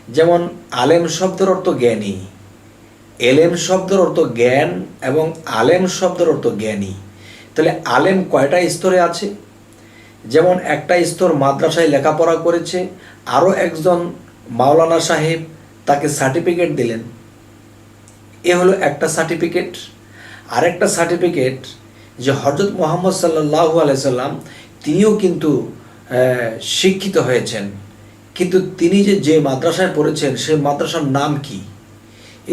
যেমন আলেম শব্দের অর্থ জ্ঞানী, এলেম শব্দের অর্থ জ্ঞান এবং আলেম শব্দের অর্থ জ্ঞানী। তাহলে আলেম কয়টা স্তরে আছে? যেমন একটা স্তর মাদ্রাসায় লেখাপড়া করেছে, আরও একজন মাওলানা সাহেব তাকে সার্টিফিকেট দিলেন, এ হলো একটা সার্টিফিকেট। আরেকটা সার্টিফিকেট যে হযরত মুহাম্মদ সাল্লাল্লাহু আলাইহি সাল্লাম তিনিও কিন্তু শিক্ষিত হয়েছেন, কিন্তু তিনি যে মাদ্রাসায় পড়েছেন সেই মাদ্রাসার নাম কি?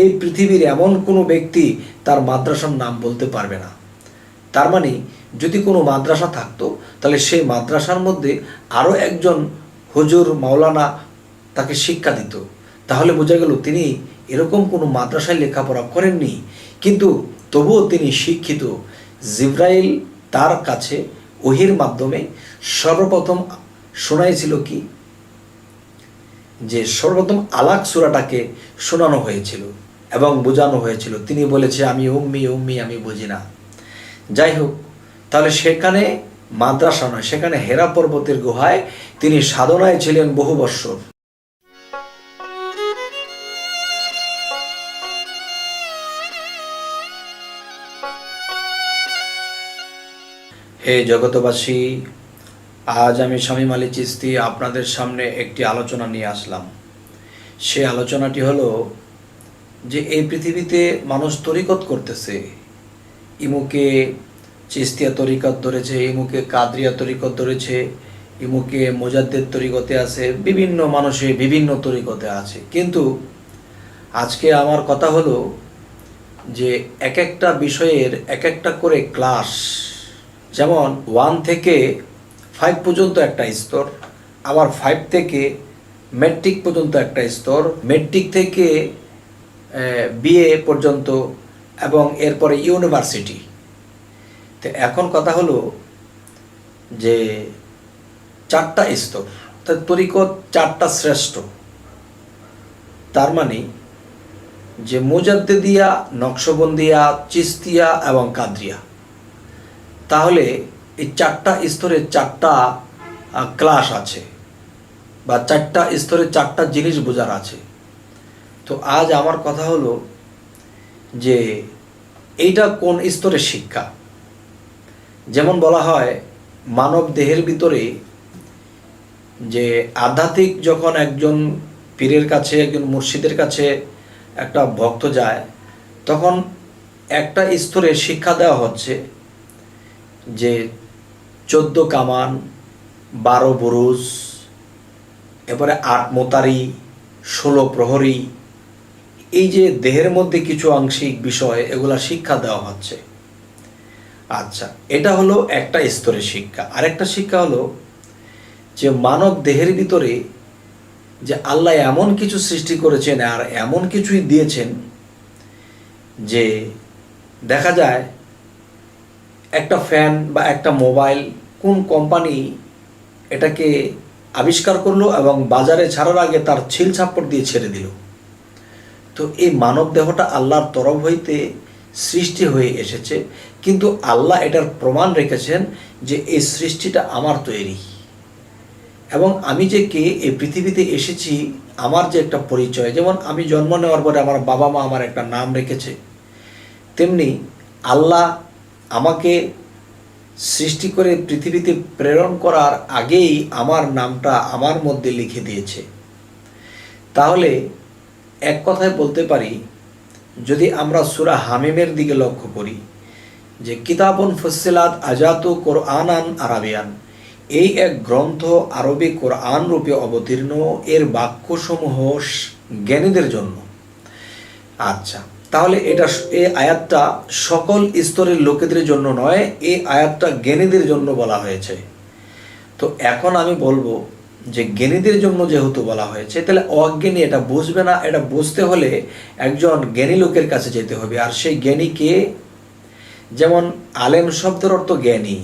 এই পৃথিবীর এমন কোনো ব্যক্তি তার মাদ্রাসার নাম বলতে পারবে না। তার মানে যদি কোনো মাদ্রাসা থাকতো তাহলে সেই মাদ্রাসার মধ্যে আরও একজন হুজুর মাওলানা তাকে শিক্ষা দিত, তাহলে বোঝা গেল তিনি এরকম কোনো মাদ্রাসায় লেখাপড়া করেননি, কিন্তু তবুও তিনি শিক্ষিত। জিবরাইল তার কাছে ওহির মাধ্যমে সর্বপ্রথম শোনাইছিল কি? যে সর্বপ্রথম আলাক সূরাটাকে শোনানো হয়েছিল এবং বোঝানো হয়েছিল। তিনি বলেছে আমি উম্মি আমি বুঝি না। যাই হোক, তাহলে সেখানে মাদ্রাসা নয়, সেখানে হেরা পর্বতের গুহায় তিনি সাধনায় ছিলেন বহু বৎসর। হে জগতবাসী, আজ আমি শামীম আলী চিশতি আপনাদের সামনে একটি আলোচনা নিয়ে আসলাম। সে আলোচনাটি হলো যে এই পৃথিবীতে মানুষ তরিকত করতেছে। ইমুকে চিশতিয়া তরিকত ধরেছে, ইমুকে কাদরিয়া তরিকত ধরেছে, ইমুকে মুজাদ্দিদ তরিকতে আছে, বিভিন্ন মানুষে বিভিন্ন তরিকতে আছে। কিন্তু আজকে আমার কথা হলো যে এক একটা বিষয়ের এক একটা করে ক্লাস, যেমন 1 থেকে 5 পর্যন্ত একটা স্তর, আবার 5 থেকে ম্যাট্রিক পর্যন্ত একটা স্তর, ম্যাট্রিক থেকে বিএ পর্যন্ত, এবং এরপরে ইউনিভার্সিটি। তো এখন কথা হলো যে 4টা স্তর, তরিকত 4টা শ্রেষ্ঠ। তার মানে যে মুজাদ্দিদিয়া, নকশবন্দিয়া, চিশতিয়া এবং কাদরিয়া, তাহলে এই 4টা স্তরে 4টা ক্লাস আছে, বা 4টা স্তরে 4টা জিনিস বোঝার আছে। তো আজ আমার কথা হলো যে এইটা কোন স্তরের শিক্ষা। যেমন বলা হয় মানব দেহের ভিতরে যে আধ্যাত্মিক যখন একজন পীরের কাছে, একজন মুর্শিদের কাছে একটা ভক্ত যায়, তখন একটা স্তরে শিক্ষা দেওয়া হচ্ছে যে 14 কামান, 12 বুরুজ, এরপরে 8 মোতারি, 16 প্রহরী, এই যে দেহের মধ্যে কিছু আংশিক বিষয়, এগুলা শিক্ষা দেওয়া হচ্ছে। আচ্ছা, এটা হলো একটা স্তরের শিক্ষা। আরেকটা শিক্ষা হলো যে মানব দেহের ভিতরে যে আল্লাহ এমন কিছু সৃষ্টি করেছেন আর এমন কিছুই দিয়েছেন যে দেখা যায় একটা ফ্যান বা একটা মোবাইল কোন কোম্পানি এটাকে আবিষ্কার করলো এবং বাজারে ছাড়ার আগে তার ছিল ছাপ্পড় দিয়ে ছেড়ে দিল। তো এই মানব দেহটা আল্লাহর তরফ হইতে সৃষ্টি হয়ে এসেছে, কিন্তু আল্লাহ এটার প্রমাণ রেখেছেন যে এই সৃষ্টিটা আমার তৈরি, এবং আমি যে কে এই পৃথিবীতে এসেছি আমার যে একটা পরিচয়। যেমন আমি জন্ম নেওয়ার পরে আমার বাবা মা আমার একটা নাম রেখেছে, তেমনি আল্লাহ আমাকে সৃষ্টি করে পৃথিবীতে প্রেরণ করার আগেই আমার নামটা আমার মধ্যে লিখে দিয়েছে। তাহলে এক কথায় বলতে পারি, যদি আমরা সূরা হামিমের দিকে লক্ষ্য করি যে কিতাবুন ফুসসিলাত আজাতু কোরআনান আরাবিয়ান, এই এক গ্রন্থ আরবি কোরআন রূপে অবতীর্ণ, এর বাক্যসমূহ জ্ঞানীদের জন্য। আচ্ছা, তাহলে এই আয়াতটা সকল স্তরের লোকেদের জন্য নয়, এই আয়াতটা জ্ঞানীদের জন্য বলা হয়েছে। তো এখন আমি বলবো যে জ্ঞানীদের জন্য যেহেতু বলা হয়েছে, তাহলে অজ্ঞানী এটা বুঝবে না। এটা বুঝতে হলে একজন জ্ঞানী লোকের কাছে যেতে হবে। আর সেই জ্ঞানী কে? যেমন আলেম শব্দের অর্থ জ্ঞানী,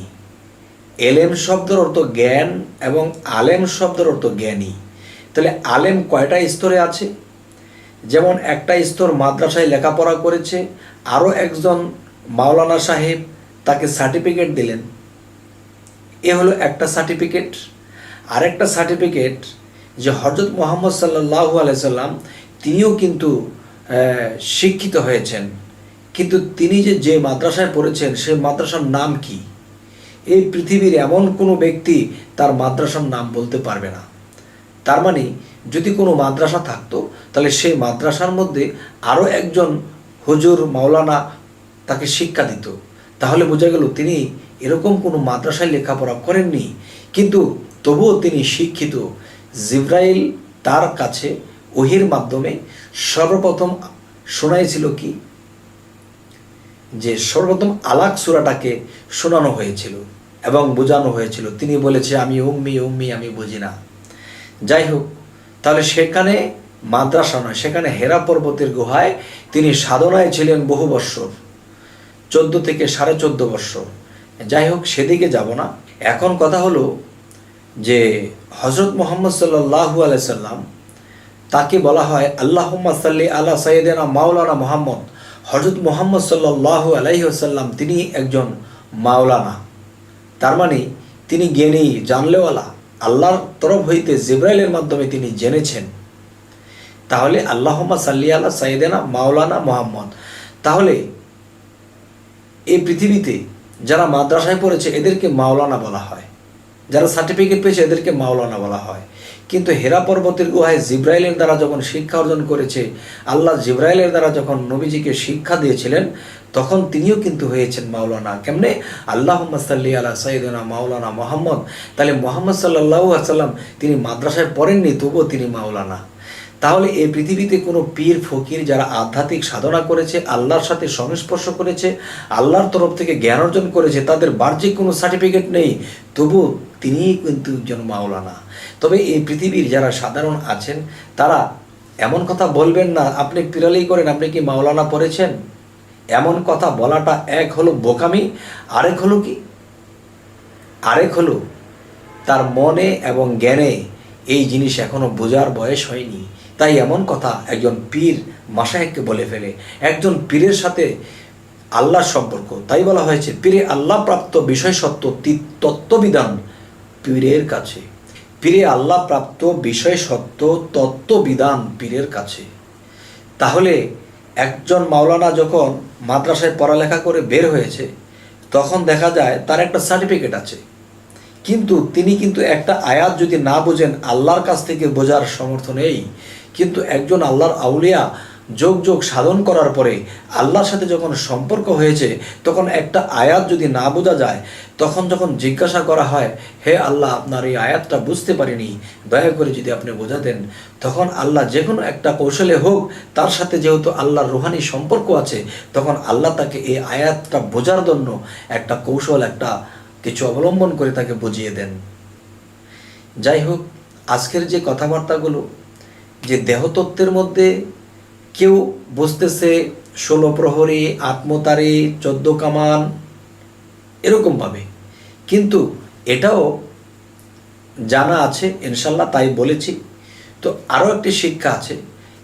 এলেম শব্দের অর্থ জ্ঞান এবং আলেম শব্দের অর্থ জ্ঞানী। তাহলে আলেম কয়টা স্তরে আছে? যেমন একটা স্তর মাদ্রাসায় লেখাপড়া করেছে, আরও একজন মাওলানা সাহেব তাকে সার্টিফিকেট দিলেন, এ হলো একটা সার্টিফিকেট। আরেকটা সার্টিফিকেট যে হযরত মুহাম্মদ সাল্লাল্লাহু আলাইহি সাল্লাম তিনিও কিন্তু শিক্ষিত হয়েছেন, কিন্তু তিনি যে মাদ্রাসায় পড়েছেন সেই মাদ্রাসার নাম কি? এই পৃথিবীর এমন কোনো ব্যক্তি তার মাদ্রাসার নাম বলতে পারবে না। তার মানে যদি কোনো মাদ্রাসা থাকতো তাহলে সেই মাদ্রাসার মধ্যে আরও একজন হুজুর মাওলানা তাকে শিক্ষা দিত, তাহলে বোঝা গেল তিনি এরকম কোনো মাদ্রাসায় লেখাপড়া করেননি, কিন্তু তবুও তিনি শিক্ষিত। জিব্রাইল তার কাছে ওহির মাধ্যমে সর্বপ্রথম শোনাইছিল কি? যে সর্বপ্রথম আলাক সূরাটাকে শোনানো হয়েছিল এবং বোঝানো হয়েছিল। তিনি বলেছে আমি উম্মি উম্মি, আমি বুঝি না। যাই হোক, তাহলে সেখানে মাদ্রাসা নয়, সেখানে হেরা পর্বতের গুহায় তিনি সাধনায় ছিলেন বহু বৎসর, 14 থেকে 14.5 বৎসর। যাই হোক, সেদিকে যাব না। এখন কথা হলো যে হযরত মুহাম্মদ সাল্লাল্লাহু আলাইহি সাল্লাম তাকে বলা হয় আল্লাহুম্মা সাল্লি আলা সাইয়্যিদিনা মাওলানা মুহাম্মদ। হযরত মুহাম্মদ সাল্লাল্লাহু আলাইহি ওয়াসাল্লাম তিনি একজন মাওলানা, তার মানে তিনি জ্ঞানী, জানলেওয়ালা। আল্লাহর তরফ হইতে জিব্রাইলের মাধ্যমে তিনি জেনেছেন। তাহলে আল্লাহুম্মা সাল্লি আলা সাইয়্যিদিনা মাওলানা মুহাম্মদ। তাহলে এই পৃথিবীতে যারা মাদ্রাসায় পড়েছে এদেরকে মাওলানা বলা হয়, যারা সার্টিফিকেট পেয়েছে এদেরকে মাওলানা বলা হয়। কিন্তু হেরা পর্বতের গুহায় জিব্রাইলের দ্বারা যখন শিক্ষা অর্জন করেছে, আল্লাহ জিব্রাইলের দ্বারা যখন নবীজিকে শিক্ষা দিয়েছিলেন, তখন তিনিও কিন্তু হয়েছেন মাওলানা। কেমনে? আল্লাহুম্মা সাল্লি আলা সাইয়্যিদিনা মাওলানা মুহাম্মদ। তাহলে মুহাম্মদ সাল্লাল্লাহু আলাইহি ওয়াসাল্লাম তিনি মাদ্রাসায় পড়েননি, তবুও তিনি মাওলানা। তাহলে এই পৃথিবীতে কোনো পীর ফকির যারা আধ্যাত্মিক সাধনা করেছে, আল্লাহর সাথে সংস্পর্শ করেছে, আল্লাহর তরফ থেকে জ্ঞান অর্জন করেছে, তাদের বাহ্যিক কোনো সার্টিফিকেট নেই, তবু তিনিই কিন্তু একজন মাওলানা। তবে এই পৃথিবীর যারা সাধারণ আছেন তারা এমন কথা বলবেন না আপনি পিরালি করেন, আপনি কি মাওলানা পড়েছেন? এমন কথা বলাটা এক হলো বোকামি, আরেক হলো কি? আরেক হলো তার মনে এবং জ্ঞানে এই জিনিস এখনো বোঝার বয়স হয়নি, তাই এমন কথা একজন পীর মাশায়েখকে বলে ফেলে। একজন পীরের সাথে আল্লাহর সম্পর্ক, তাই বলা হয়েছে পীরে আল্লাহ প্রাপ্ত বিষয় সত্য তত্ত্ববিধান পীরের কাছে। পীরে আল্লাহ প্রাপ্ত বিষয় সত্য তত্ত্ববিধান পীরের কাছে। তাহলে একজন মাওলানা যখন মাদ্রাসায় পড়ালেখা করে বের হয়েছে, তখন দেখা যায় তার একটা সার্টিফিকেট আছে, কিন্তু তিনি কিন্তু একটা আয়াত যদি না বোঝেন, আল্লাহর কাছ থেকে বোঝার সামর্থ্য নেই। কিন্তু একজন আল্লাহর আউলিয়া যোগ যোগ সাধন করার পরে আল্লাহর সাথে যখন সম্পর্ক হয়েছে, তখন একটা আয়াত যদি না বোঝা যায়, তখন যখন জিজ্ঞাসা করা হয়, হে আল্লাহ, আপনার এই আয়াতটা বুঝতে পারিনি, দয়া করে যদি আপনি বোঝাতেন, তখন আল্লাহ যে কোনো একটা কৌশলে হোক, তার সাথে যেহেতু আল্লাহর রুহানি সম্পর্ক আছে, তখন আল্লাহ তাকে এই আয়াতটা বোঝার জন্য একটা কৌশল, একটা কিছু অবলম্বন করে তাকে বুঝিয়ে দেন। যাই হোক, আজকের যে কথাবার্তাগুলো, যে দেহতত্ত্বের মধ্যে কেউ বুঝতেছে 16 প্রহরী, আত্মতারী, 14 কামান, এরকমভাবে, কিন্তু এটাও জানা আছে ইনশাল্লাহ, তাই বলেছি। তো আরও একটি শিক্ষা আছে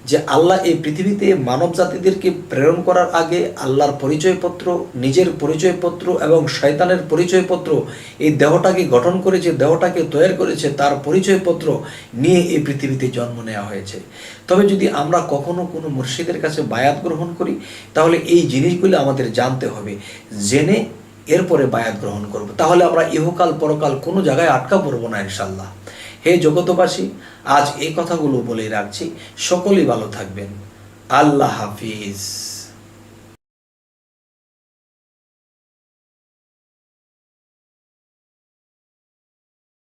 যে আল্লাহ এই পৃথিবীতে মানব জাতিদেরকে প্রেরণ করার আগে আল্লাহর পরিচয়পত্র, নিজের পরিচয়পত্র এবং শয়তানের পরিচয়পত্র, এই দেহটাকে গঠন করেছে, দেহটাকে তৈরি করেছে, তার পরিচয়পত্র নিয়ে এই পৃথিবীতে জন্ম নেওয়া হয়েছে। তবে যদি আমরা কখনো কোনো মুর্শিদের কাছে বায়াত গ্রহণ করি, তাহলে এই জিনিসগুলো আমাদের জানতে হবে, জেনে এরপরে বায়াত গ্রহণ করব। তাহলে আমরা ইহকাল পরকাল কোনো জায়গায় আটকা পড়বো না ইনশাল্লাহ। হে জগতবাসী, আজ এই কথাগুলো বলে রাখছি, সকলেই ভালো থাকবেন। আল্লাহ হাফিজ।